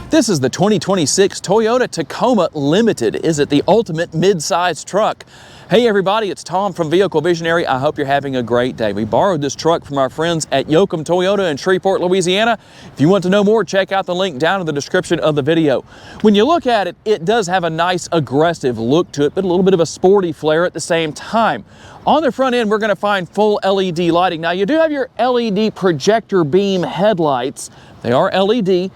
This is the 2026 Toyota Tacoma Limited. Is it the ultimate mid-size truck? Hey everybody, it's Tom from Vehicle Visionary. I hope you're having a great day. We borrowed this truck from our friends at Yoakum Toyota in Shreveport, Louisiana. If you want to know more, check out the link down in the description of the video. When you look at it, it does have a nice aggressive look to it, but a little bit of a sporty flair at the same time. On the front end, we're going to find full LED lighting. Now you do have your LED projector beam headlights. They are LED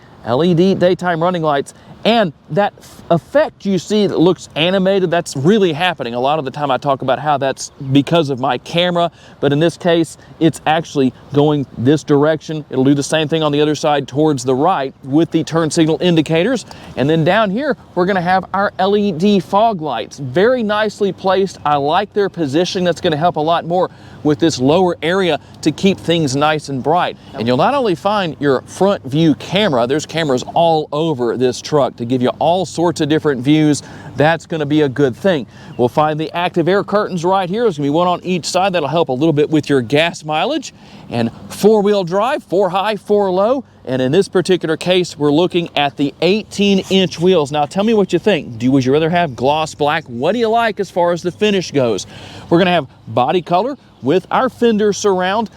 daytime running lights, and that effect you see that looks animated, that's really happening. A lot of the time I talk about how that's because of my camera, but in this case it's actually going this direction. It'll do the same thing on the other side towards the right with the turn signal indicators. And then down here we're going to have our LED fog lights, very nicely placed. I like their positioning. That's going to help a lot more with this lower area to keep things nice and bright. And you'll not only find your front view camera, there's cameras all over this truck to give you all sorts of different views. That's going to be a good thing. We'll find the active air curtains right here. There's going to be one on each side. That'll help a little bit with your gas mileage. And four-wheel drive, 4 high, 4 low. And in this particular case, we're looking at the 18-inch wheels. Now tell me what you think. Would you rather have gloss black? What do you like as far as the finish goes? We're going to have body color with our fender surround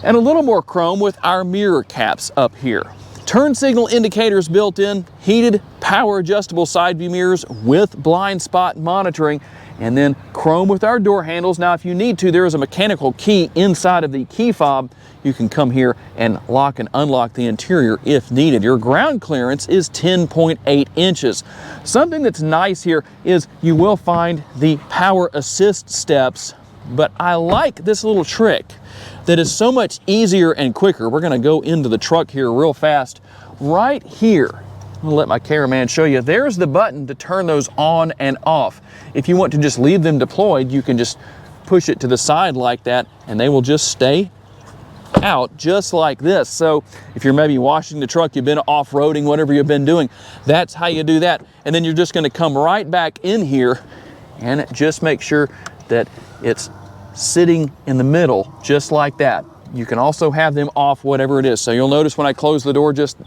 and a little more chrome with our mirror caps up here. Turn signal indicators built in, heated power adjustable side view mirrors with blind spot monitoring, and then chrome with our door handles. Now if you need to, there is a mechanical key inside of the key fob. You can come here and lock and unlock the interior if needed. Your ground clearance is 10.8 inches. Something that's nice here is you will find the power assist steps, but I like this little trick that is so much easier and quicker. We're going to go into the truck here real fast. Right here, I'm going to let my cameraman show you. There's the button to turn those on and off. If you want to just leave them deployed, you can just push it to the side like that and they will just stay out just like this. So if you're maybe washing the truck, you've been off-roading, whatever you've been doing, that's how you do that. And then you're just going to come right back in here and just make sure that it's sitting in the middle just like that. You can also have them off, whatever it is. So you'll notice when I close the door just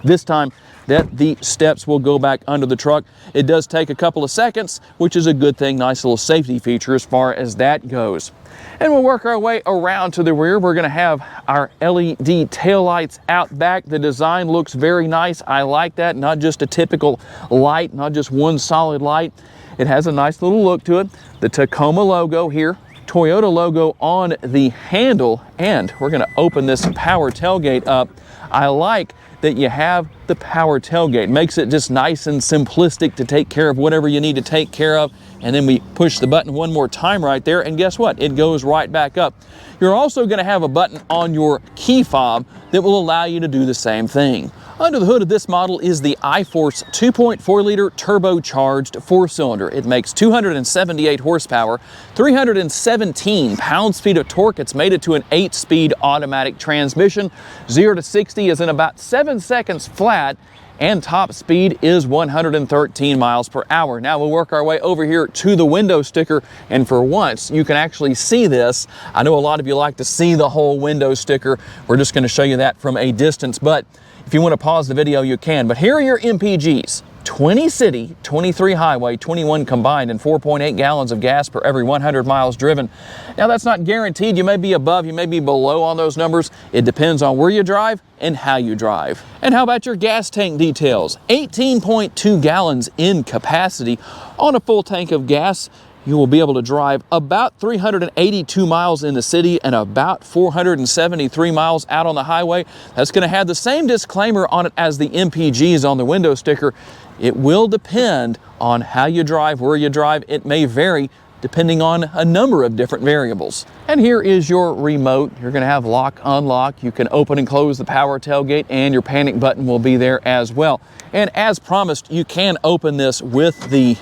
this time that the steps will go back under the truck. It does take a couple of seconds, which is a good thing. Nice little safety feature as far as that goes. And we'll work our way around to the rear. We're going to have our LED taillights out back. The design looks very nice. I like that. Not just a typical light, not just one solid light. It has a nice little look to it. The Tacoma logo here, Toyota logo on the handle, and we're going to open this power tailgate up. I like that you have the power tailgate. Makes it just nice and simplistic to take care of whatever you need to take care of. And then we push the button one more time right there, and guess what? It goes right back up. You're also going to have a button on your key fob that will allow you to do the same thing. Under the hood of this model is the iForce 2.4-liter turbocharged 4-cylinder. It makes 278 horsepower, 317 pound-feet of torque. It's made it to an 8-speed automatic transmission. 0 to 60 is in about 7 seconds flat, and top speed is 113 miles per hour. Now we'll work our way over here to the window sticker, and for once you can actually see this. I know a lot of you like to see the whole window sticker. We're just going to show you that from a distance, but if you want to pause the video, you can. But here are your MPGs. 20 city, 23 highway, 21 combined, and 4.8 gallons of gas per every 100 miles driven. Now that's not guaranteed. You may be above, you may be below on those numbers. It depends on where you drive and how you drive. And how about your gas tank details? 18.2 gallons in capacity. On a full tank of gas, you will be able to drive about 382 miles in the city and about 473 miles out on the highway. That's going to have the same disclaimer on it as the MPGs on the window sticker. It will depend on how you drive, where you drive. It may vary depending on a number of different variables. And here is your remote. You're going to have lock, unlock. You can open and close the power tailgate, and your panic button will be there as well. And as promised, you can open this with the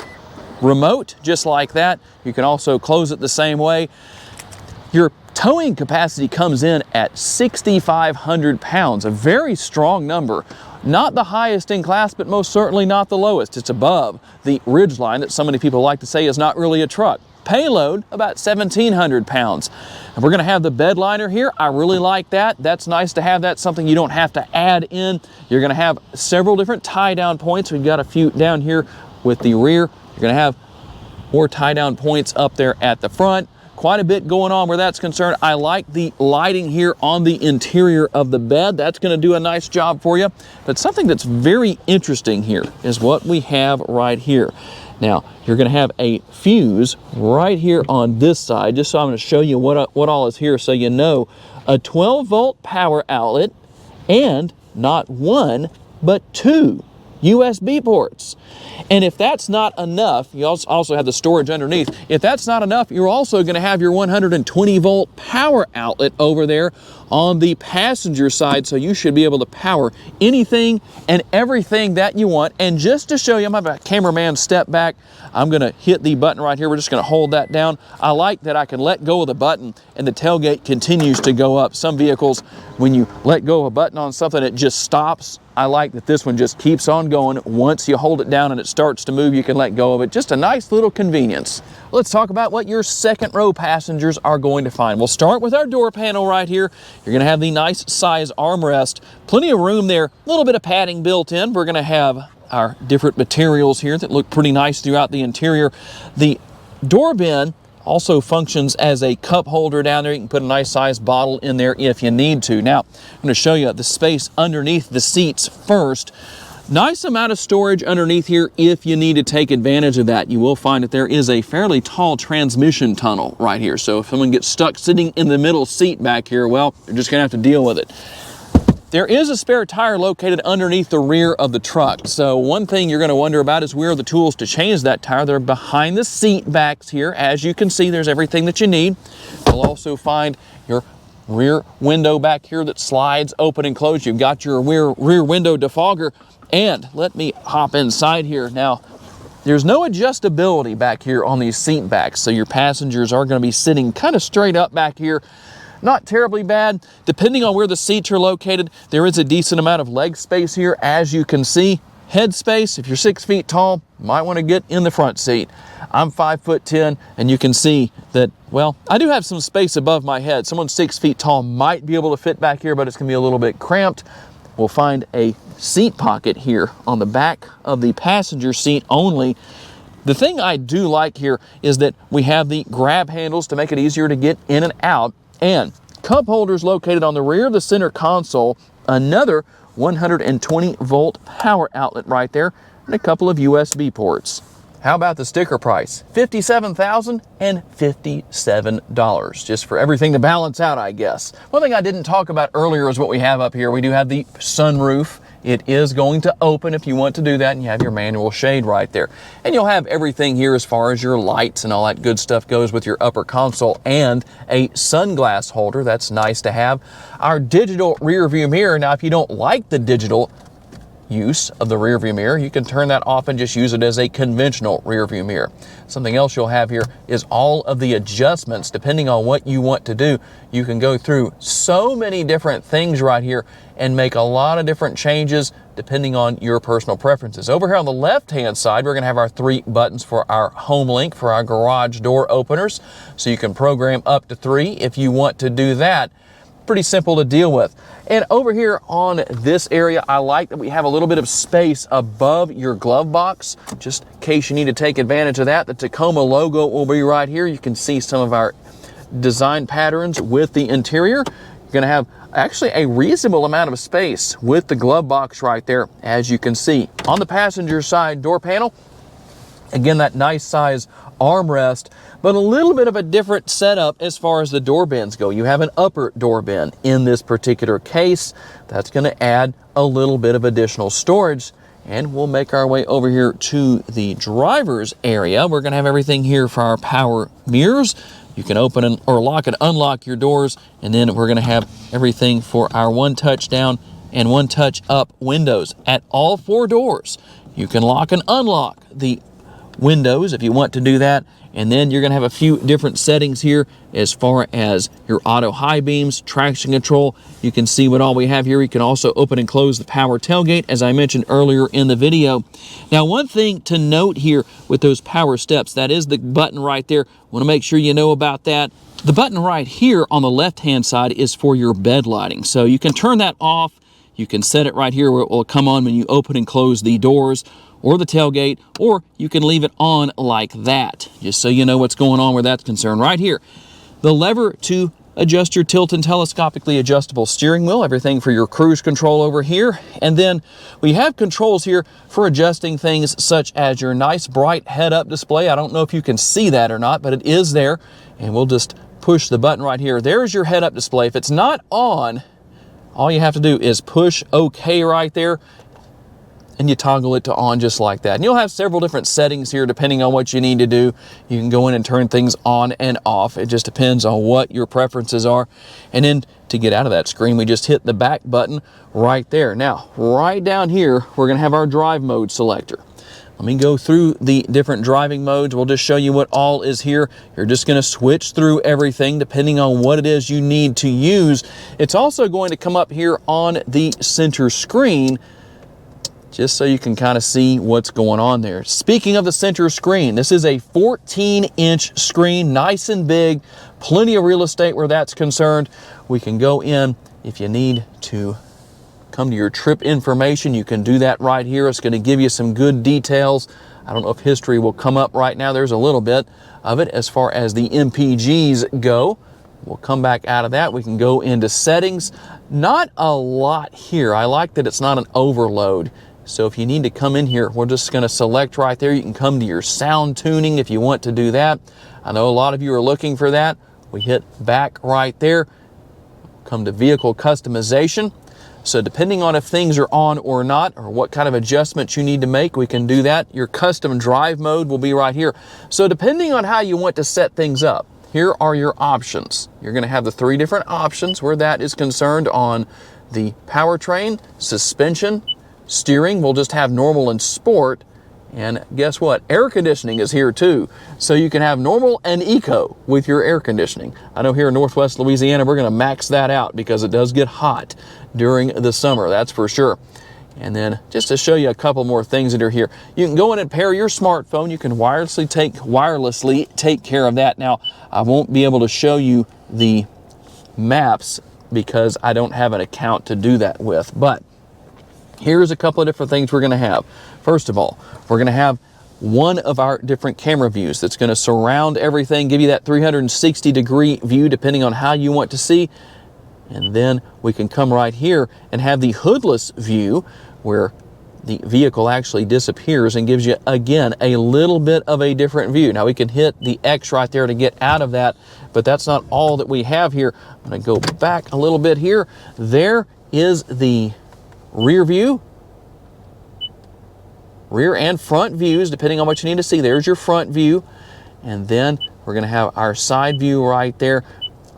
remote just like that. You can also close it the same way. Your towing capacity comes in at 6,500 pounds, a very strong number. Not the highest in class, but most certainly not the lowest. It's above the ridge line that so many people like to say is not really a truck. Payload, about 1,700 pounds. And we're going to have the bed liner here. I really like that. That's nice to have that, something you don't have to add in. You're going to have several different tie down points. We've got a few down here with the rear. You're going to have more tie down points up there at the front. Quite a bit going on where that's concerned. I like the lighting here on the interior of the bed. That's going to do a nice job for you. But something that's very interesting here is what we have right here. Now, you're going to have a fuse right here on this side, just so I'm going to show you what all is here so you know. A 12-volt power outlet and not one, but two USB ports. And if that's not enough, you also have the storage underneath. If that's not enough, you're also going to have your 120-volt power outlet over there on the passenger side, so you should be able to power anything and everything that you want. And just to show you, I'm going to have a cameraman step back. I'm going to hit the button right here. We're just going to hold that down. I like that I can let go of the button and the tailgate continues to go up. Some vehicles, when you let go of a button on something, it just stops. I like that this one just keeps on going. Once you hold it down and it starts to move, you can let go of it. Just a nice little convenience. Let's talk about what your second row passengers are going to find. We'll start with our door panel right here. You're going to have the nice size armrest. Plenty of room there. A little bit of padding built in. We're going to have our different materials here that look pretty nice throughout the interior. The door bin also functions as a cup holder down there. You can put a nice size bottle in there if you need to. Now, I'm going to show you the space underneath the seats first. Nice amount of storage underneath here if you need to take advantage of that. You will find that there is a fairly tall transmission tunnel right here. So if someone gets stuck sitting in the middle seat back here, well, they're just going to have to deal with it. There is a spare tire located underneath the rear of the truck. So one thing you're going to wonder about is where are the tools to change that tire. They're behind the seat backs here. As you can see, there's everything that you need. You'll also find your rear window back here that slides open and close. You've got your rear window defogger. And let me hop inside here. Now, there's no adjustability back here on these seat backs. So your passengers are going to be sitting kind of straight up back here. Not terribly bad. Depending on where the seats are located, there is a decent amount of leg space here, as you can see. Head space, if you're 6 feet tall, might want to get in the front seat. I'm 5'10", and you can see that, well, I do have some space above my head. Someone 6 feet tall might be able to fit back here, but it's going to be a little bit cramped. We'll find a seat pocket here on the back of the passenger seat only. The thing I do like here is that we have the grab handles to make it easier to get in and out, and cup holders located on the rear of the center console, another 120-volt power outlet right there, and a couple of USB ports. How about the sticker price? $57,057, just for everything to balance out, I guess. One thing I didn't talk about earlier is what we have up here. We do have the sunroof. It is going to open if you want to do that, and you have your manual shade right there. And you'll have everything here as far as your lights and all that good stuff goes with your upper console, and a sunglass holder. That's nice to have. Our digital rear view mirror. Now, if you don't like the digital use of the rear view mirror, you can turn that off and just use it as a conventional rear view mirror. Something else you'll have here is all of the adjustments. Depending on what you want to do, you can go through so many different things right here and make a lot of different changes depending on your personal preferences. Over here on the left hand side, we're going to have our 3 buttons for our home link for our garage door openers, so you can program up to 3 if you want to do that. Pretty simple to deal with. And over here on this area, I like that we have a little bit of space above your glove box, just in case you need to take advantage of that. The Tacoma logo will be right here. You can see some of our design patterns with the interior. You're going to have actually a reasonable amount of space with the glove box right there, as you can see. On the passenger side door panel, again, that nice size armrest, but a little bit of a different setup as far as the door bins go. You have an upper door bin in this particular case. That's going to add a little bit of additional storage. And we'll make our way over here to the driver's area. We're going to have everything here for our power mirrors. You can open or lock and unlock your doors, and then we're going to have everything for our 1 touch down and 1 touch up windows at all 4 doors. You can lock and unlock the windows if you want to do that, And then you're going to have a few different settings here as far as your auto high beams, traction control. You can see what all we have here. You can also open and close the power tailgate, as I mentioned earlier in the video. Now, one thing to note here with those power steps, that is the button right there. Want to make sure you know about that. The button right here on the left-hand side is for your bed lighting. So you can turn that off. You can set it right here where it will come on when you open and close the doors or the tailgate, or you can leave it on like that, just so you know what's going on where that's concerned. Right here, the lever to adjust your tilt and telescopically adjustable steering wheel, everything for your cruise control over here. And then we have controls here for adjusting things such as your nice bright head-up display. I don't know if you can see that or not, but it is there. And we'll just push the button right here. There's your head-up display. If it's not on, all you have to do is push OK right there, and you toggle it to on just like that. And you'll have several different settings here depending on what you need to do. You can go in and turn things on and off. It just depends on what your preferences are. And then to get out of that screen, we just hit the back button right there. Now, right down here, we're gonna have our drive mode selector. Let me go through the different driving modes. We'll just show you what all is here. You're just gonna switch through everything depending on what it is you need to use. It's also going to come up here on the center screen, just so you can kind of see what's going on there. Speaking of the center screen, this is a 14-inch screen, nice and big, plenty of real estate where that's concerned. We can go in if you need to come to your trip information. You can do that right here. It's going to give you some good details. I don't know if history will come up right now. There's a little bit of it as far as the MPGs go. We'll come back out of that. We can go into settings. Not a lot here. I like that it's not an overload. So if you need to come in here, we're just going to select right there. You can come to your sound tuning if you want to do that. I know a lot of you are looking for that. We hit back right there. Come to vehicle customization. So depending on if things are on or not, or what kind of adjustments you need to make, we can do that. Your custom drive mode will be right here. So depending on how you want to set things up, here are your options. You're going to have the 3 different options where that is concerned on the powertrain, suspension, steering. We'll just have normal and sport. And guess what? Air conditioning is here too. So you can have normal and eco with your air conditioning. I know here in Northwest Louisiana, we're going to max that out because it does get hot during the summer, that's for sure. And then just to show you a couple more things that are here, you can go in and pair your smartphone. You can wirelessly take care of that. Now, I won't be able to show you the maps because I don't have an account to do that with, but here's a couple of different things we're going to have. First of all, we're going to have one of our different camera views that's going to surround everything, give you that 360-degree view depending on how you want to see. And then we can come right here and have the hoodless view where the vehicle actually disappears and gives you, again, a little bit of a different view. Now we can hit the X right there to get out of that, but that's not all that we have here. I'm going to go back a little bit here. There is the rear view, rear and front views, depending on what you need to see. There's your front view. And then we're going to have our side view right there.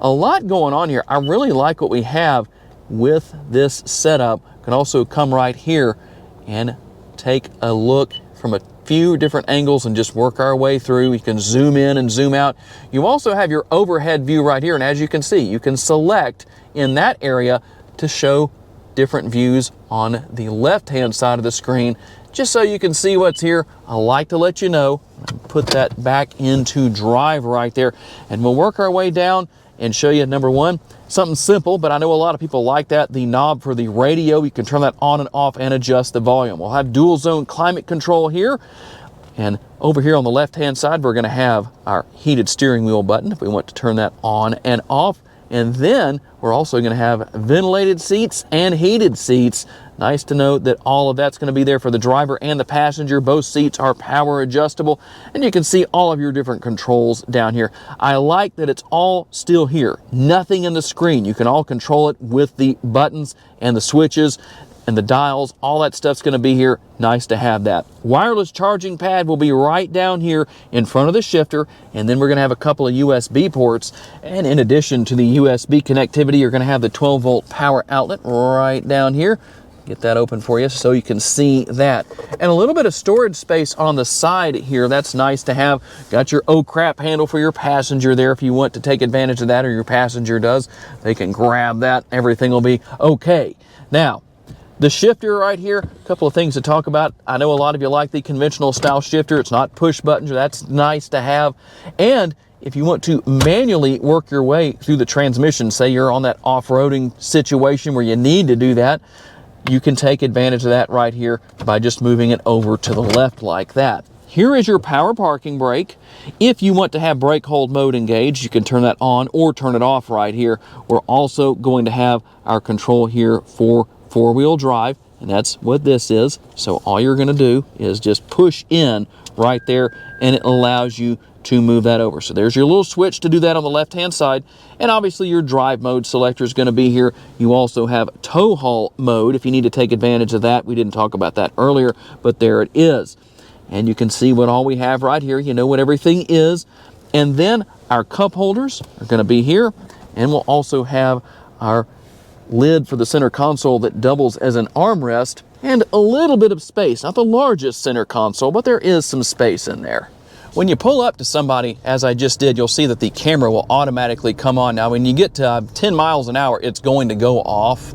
A lot going on here. I really like what we have with this setup. Can also come right here and take a look from a few different angles and just work our way through. You can zoom in and zoom out. You also have your overhead view right here. And as you can see, you can select in that area to show different views on the left-hand side of the screen, just so you can see what's here. I like to let you know. Put that back into drive right there, and we'll work our way down and show you number one, something simple, but I know a lot of people like that, the knob for the radio. You can turn that on and off and adjust the volume. We'll have dual zone climate control here. And over here on the left-hand side, we're gonna have our heated steering wheel button if we want to turn that on and off. And then we're also gonna have ventilated seats and heated seats. Nice to note that all of that's gonna be there for the driver and the passenger. Both seats are power adjustable, and you can see all of your different controls down here. I like that it's all still here. Nothing in the screen. You can all control it with the buttons and the switches and the dials. All that stuff's gonna be here. Nice to have that. Wireless charging pad will be right down here in front of the shifter, and then we're gonna have a couple of USB ports. And in addition to the USB connectivity, you're gonna have the 12-volt power outlet right down here. Get that open for you so you can see that. And a little bit of storage space on the side here. That's nice to have. Got your oh crap handle for your passenger there if you want to take advantage of that, or your passenger does. They can grab that. Everything will be okay. Now, the shifter right here, a couple of things to talk about. I know a lot of you like the conventional style shifter. It's not push buttons. That's nice to have. And if you want to manually work your way through the transmission, say you're on that off-roading situation where you need to do that, you can take advantage of that right here by just moving it over to the left like that. Here is your power parking brake. If you want to have brake hold mode engaged, you can turn that on or turn it off right here. We're also going to have our control here for four-wheel drive, and that's what this is. So all you're going to do is just push in right there, and it allows you to move that over. So there's your little switch to do that on the left-hand side, and obviously your drive mode selector is going to be here. You also have tow haul mode if you need to take advantage of that. We didn't talk about that earlier, but there it is. And you can see what all we have right here. You know what everything is. And then our cup holders are going to be here, and we'll also have our lid for the center console that doubles as an armrest, and a little bit of space. Not the largest center console, but there is some space in there. When you pull up to somebody, as I just did, you'll see that the camera will automatically come on. Now, when you get to 10 miles an hour, it's going to go off.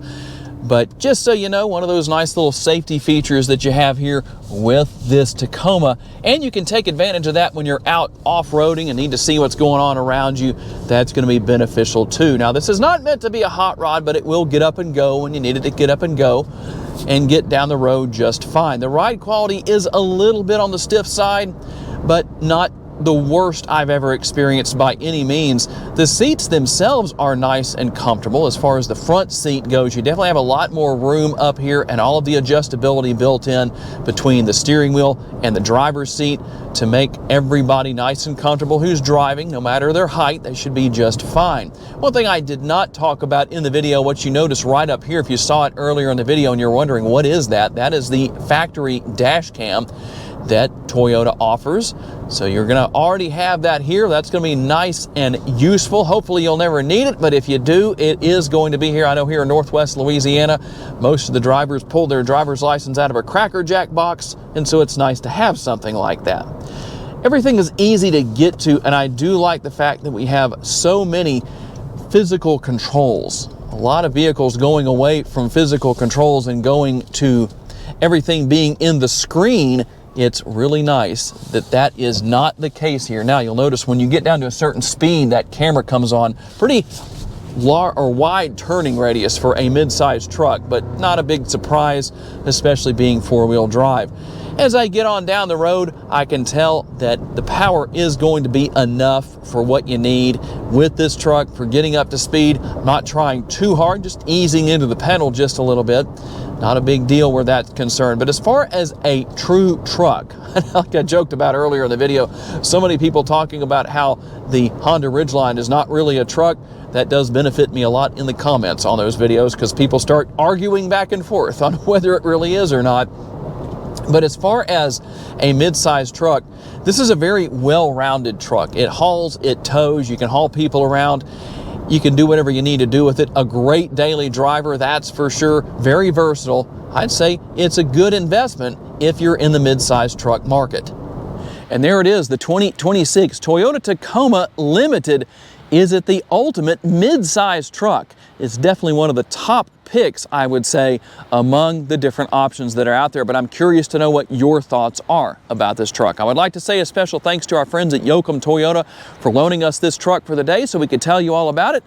But just so you know, one of those nice little safety features that you have here with this Tacoma, and you can take advantage of that when you're out off-roading and need to see what's going on around you. That's going to be beneficial too. Now, this is not meant to be a hot rod, but it will get up and go when you need it to get up and go and get down the road just fine. The ride quality is a little bit on the stiff side, but not the worst I've ever experienced by any means. The seats themselves are nice and comfortable. As far as the front seat goes, you definitely have a lot more room up here, and all of the adjustability built in between the steering wheel and the driver's seat to make everybody nice and comfortable who's driving. No matter their height, they should be just fine. One thing I did not talk about in the video, what you notice right up here, if you saw it earlier in the video and you're wondering what is that, that is the factory dash cam that Toyota offers. So you're going to already have that here. That's going to be nice and useful. Hopefully you'll never need it, but if you do, it is going to be here. I know here in Northwest Louisiana, most of the drivers pulled their driver's license out of a Cracker Jack box, and so it's nice to have something like that. Everything is easy to get to, and I do like the fact that we have so many physical controls. A lot of vehicles going away from physical controls and going to everything being in the screen. It's really nice that that is not the case here. Now, you'll notice when you get down to a certain speed, that camera comes on. Pretty wide turning radius for a mid-sized truck, but not a big surprise, especially being four-wheel drive. As I get on down the road, I can tell that the power is going to be enough for what you need with this truck for getting up to speed. I'm not trying too hard, just easing into the pedal just a little bit. Not a big deal where that's concerned. But as far as a true truck, like I joked about earlier in the video, so many people talking about how the Honda Ridgeline is not really a truck. That does benefit me a lot in the comments on those videos, because people start arguing back and forth on whether it really is or not. But as far as a mid-sized truck, this is a very well-rounded truck. It hauls, it tows, you can haul people around. You can do whatever you need to do with it. A great daily driver, that's for sure. Very versatile. I'd say it's a good investment if you're in the mid-sized truck market. And there it is, the 2026 Toyota Tacoma Limited. Is it the ultimate mid-sized truck? It's definitely one of the top picks, I would say, among the different options that are out there, but I'm curious to know what your thoughts are about this truck. I would like to say a special thanks to our friends at Yoakum Toyota for loaning us this truck for the day so we could tell you all about it.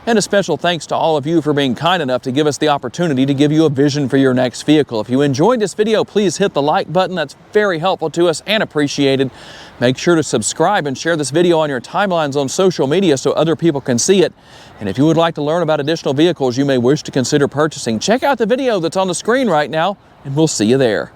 And a special thanks to all of you for being kind enough to give us the opportunity to give you a vision for your next vehicle. If you enjoyed this video, please hit the like button. That's very helpful to us and appreciated. Make sure to subscribe and share this video on your timelines on social media so other people can see it. And if you would like to learn about additional vehicles you may wish to consider purchasing, check out the video that's on the screen right now, and we'll see you there.